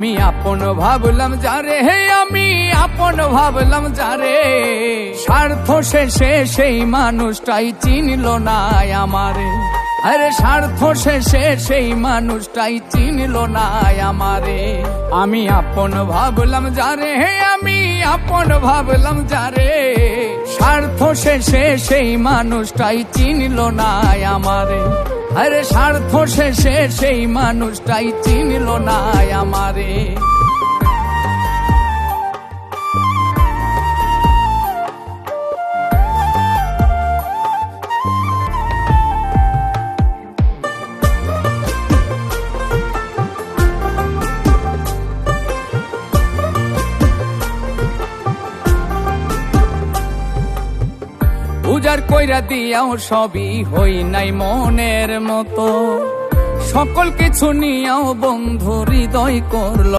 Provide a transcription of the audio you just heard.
আমি আপন ভাবলাম যারে, হে আমি আপন ভাবলাম যারে, স্বার্থ শেষে সেই মানুষটাই চিনল না আমারে। আরে স্বার্থ শেষে সেই মানুষটাই চিনল না আমারে। আমি আপন ভাবলাম যারে, হে আমি আপন ভাবলাম যারে, স্বার্থ শেষে সেই মানুষটাই চিনল না আমারে। আরে স্বার্থ শেষে সেই মানুষটাই চিনল না আমারে। উজাড় কইরা দিয়াও সবই হই নাই মনের মতো, সকল কিছু নিয়াও বন্ধু হৃদয় করল।